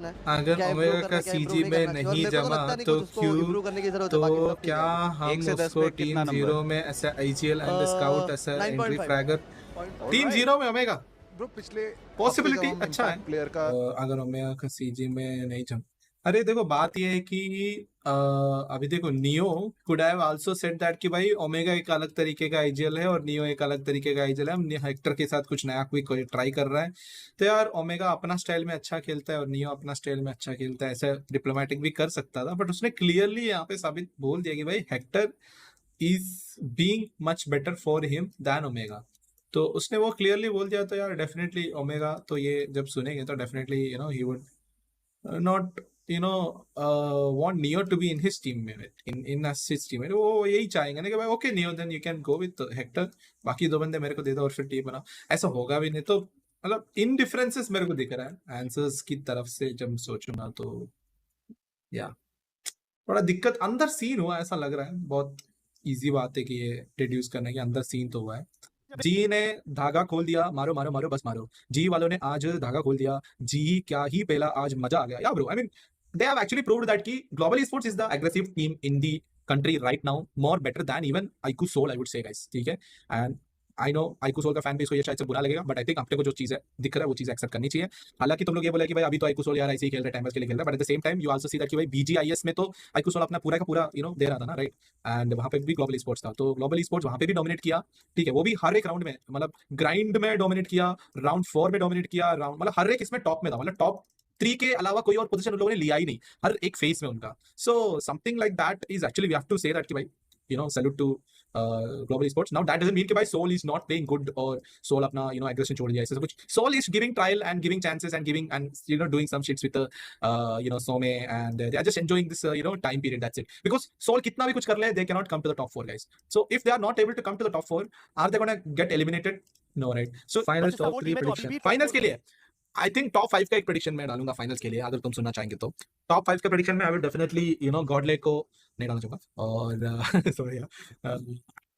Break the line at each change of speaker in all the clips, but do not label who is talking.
है,
अगर
क्या इम्प्रूव
ओमेगा
करना
का
है, क्या इम्प्रूव
सीजी
नहीं
में
करना चाहिए और
नहीं
मेरे को तो
जमा
लगता नहीं
तो
कुछ उसको
क्यों?
इम्प्रूव करने की ज़रूरत है,
तो
बाकी सब ठीक
क्या
है।
हम
1 से 10
उसको
में कितना
टीम
नंबर?
जीरो में ऐसा आईजीएल एंड स्काउट ऐसा entry
9.5
fragger team
alright
zero में ओमेगा
ब्रो, पिछले हफ्ते जब
पॉसिबिलिटी
हम
अच्छा है।
इम्पैक्ट प्लेयर का
अगर ओमेगा का सीजी में नहीं जम, अरे देखो बात ये है कि अभी देखो neo could have also said that कि भाई ओमेगा एक अलग तरीके का आईजीएल है और नियो एक अलग तरीके का आईजीएल है, हम हेक्टर के साथ कुछ नया क्विक ट्राई कर रहा है। तो यार ओमेगा अपना स्टाइल में अच्छा खेलता है और नियो अपना स्टाइल में अच्छा खेलता है, ऐसा डिप्लोमेटिक भी कर सकता था, बट उसने क्लियरली यहाँ पे साबित बोल दिया कि भाई Hector is being much better for him than Omega. तो उसने वो क्लियरली बोल दिया, तो यार डेफिनेटली ओमेगा तो ये जब सुनेंगे तो definitely he would not want Neo to be in his team में, इन हिज टीम में वो यही चाहेंगे ना कि भाई okay Neo then you can go with Hector, बाकी दो बंदे मेरे को दे दो और फिर टीम बनाओ। ऐसा होगा भी नहीं, तो मतलब इन डिफरेंसेस मेरे को दिख रहा है आंसर्स की तरफ से जब सोचूंगा तो या थोड़ा दिक्कत अंदर सीन हुआ ऐसा लग रहा है। बहुत इजी बात है कि ये डिड्यूस करने के अंदर सीन तो हुआ है। जी ने धागा खोल दिया, मारो मारो मारो बस मारो। जी वालों ने आज धागा खोल दिया, जी क्या ही पहला आज मजा आ गया या bro. I mean they have actually proved that कि global sports is the aggressive team in the country right now, more better than even iQOO Soul I would say guys, ठीक है। And I know iQOO Soul का fan base को ये शायद से बुरा लगेगा, बट आई थिंक अपने को जो चीज है दिख रहा है वो चीज एक्सेप्ट करनी चाहिए। हालांकि तुम लोग ये बोले कि भाई अभी तो आईकू सोल यार ऐसे ही खेल रहे, टाइम पास के लिए खेल रहा है, but at the same time you also see that कि भाई बीजीआईएस में तो आईकू सोल अपना पूरा का पूरा दे रहा था ना, राइट। एंड वहां पे भी ग्लोबल स्पोर्ट्स था, तो ग्लोबल स्पोर्ट्स वहां पे भी डोमिनेट किया, ठीक है। वो भी हर एक राउंड में मतलब ग्राइंड में डोमिनेट किया, राउंड 4 में डोमिनेट किया, राउंड मतलब हर एक इसमें टॉप में था, मतलब टॉप 3 के अलावा कोई और पोजीशन उन लोगों ने लिया ही नहीं हर एक फेस में उनका। So something like that is actually we have to say that कि भाई salute to global sports. Now that doesn't mean कि भाई Soul is not playing good और सोल अपना एग्रेशन छोड़ दिया, ऐसा कुछ। Soul is giving trial and giving chances and giving and doing some shits with some and they are just enjoying this time period, that's it. Because Soul कितना भी कुछ कर ले, they can not come to the top 4 guys. So if they are not able to come to the top 4, are they gonna get eliminated? No, right. So finals top 3 prediction finals के लिए I think top 5 का एक prediction मैं डालूंगा finals के लिए, अगर तुम सुनना चाहेंगे तो। टॉप 5 का प्रेडिक्शन में आई विल डेफिनेटली गॉडलेक को नहीं डालना चाहूंगा और sorry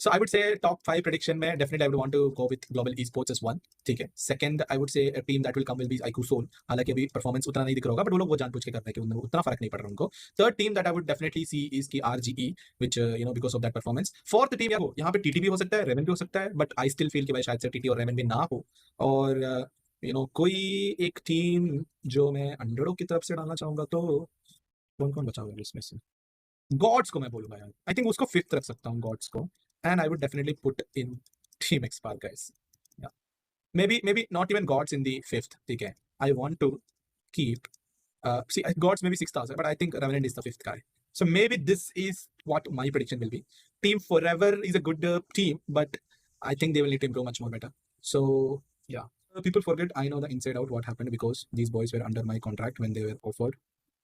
so I would say top 5 prediction में definitely I would want to go with global esports as one, ठीक है। second I would say a team that will come will be iQOO Soul, हालांकि अभी performance उतना नहीं दिख रहा होगा, बट वो लोग वो जानबूझ के करते हैं कि उतना फर्क नहीं पड़ रहा उनको। third team that I would definitely see is की RGE, which because of that performance। fourth team यहाँ पे TT भी हो सकता है, रेवन भी हो सकता है, बट I still feel कि भाई शायद से TT और रेवन भी ना हो। और कोई एक टीम जो मैं अंडरडॉग की तरफ से डालना चाहूंगा, तो कौन कौन बचा हुआ है इसमें से? गॉड्स को मैं बोलूंगा यार, आई थिंक उसको 5th रख सकता हूँ गॉड्स को। And I would definitely put in team XSpark guys, maybe not even gods in the 5th, ठीक है। I want to keep see gods maybe 6th also, but I think Revenant is the 5th guy. So maybe this is what my prediction will be. Team Forever is a good team, but I think they will need to improve much more better. So yeah, people forget I know the inside out what happened, because these boys were under my contract when they were offered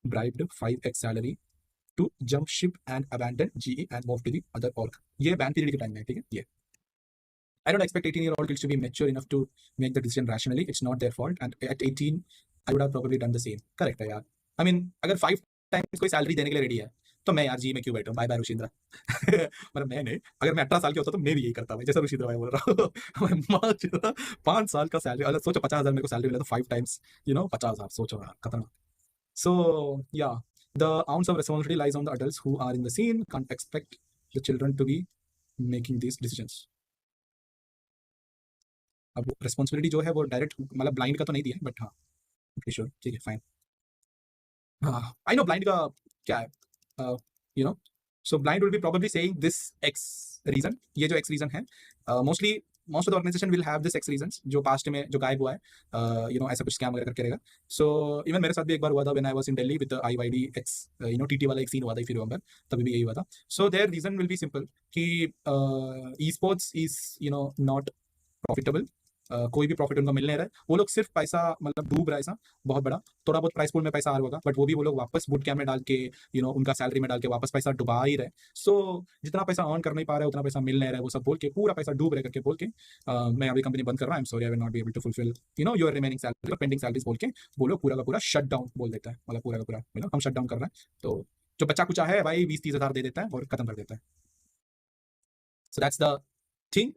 bribed 5x salary to jump ship and abandon GE and move to the other org। ये ban period के time में, ठीक है। ये I don't expect 18-year-old kids to be mature enough to make the decision rationally. It's not their fault. And at 18, I would have probably done the same. Correct है यार। I mean, अगर 5 times कोई salary देने के लिए ready है, तो मैं यार जी में क्यों बैठूं? Bye bye रुशिंद्रा। मतलब मैं नहीं, अगर मैं 18 साल की होता तो मैं भी यही करता भाई, जैसा रुशिंद्रा भाई बोल रहा हूँ। मैं 5 साल का सैलरी, अगर सोचो 50,000 मेरे को सैलरी मिला तो 5 times 50,000, सोचो यार खतरनाक। So yeah, the ounce of responsibility lies on the adults who are in the scene. Can't expect the children to be making these decisions। अब रिस्पॉन्सिबिलिटी जो है वो डायरेक्ट मतलब ब्लाइंड का तो नहीं दिया है, बट हाँ श्योर, ठीक है फाइन। हाँ आई नो ब्लाइंड का क्या है, so Blind will be probably saying this X region, ये जो एक्स रीजन है mostly most of the organization will have this X regions जो पास्ट में जो गायब हुआ है, ऐसा कुछ स्कैम वगैरह करके रहेगा। सो इवन मेरे साथ भी एक बार हुआ था when I was in Delhi with IYD X TT वाला एक सीन हुआ था, इफ यू रिमेंबर, तभी भी यही हुआ था। So there reason will be simple कि esports is not profitable, कोई भी प्रॉफिट उनको मिल नहीं रहा है, वो लोग सिर्फ पैसा मतलब डूब रहा है ऐसा बहुत बड़ा, थोड़ा बहुत प्राइस पूल में पैसा आ रहा होगा, बट वो भी वो लोग वापस बूट कैम्प में डाल के उनका सैलरी में डाल के वापस पैसा डुबा ही रहे। सो जितना पैसा अर्न कर नहीं पा रहे उतना पैसा मिल नहीं रहा है, वो सब बोल के पूरा पैसा डूब रहे करके बोल के मैं अभी कंपनी बंद कर रहा हूँ, I am sorry I will not be able to fulfil your remaining salary और पेंडिंग सैलरीज बोल के वो लोग पूरा का पूरा शट डाउन बोल देता है, मतलब पूरा का पूरा हम शट डाउन कर रहे हैं। तो जो बच्चा कुचा है भाई 20-30 हज़ार दे देता है और खत्म कर देता है। So that's the thing.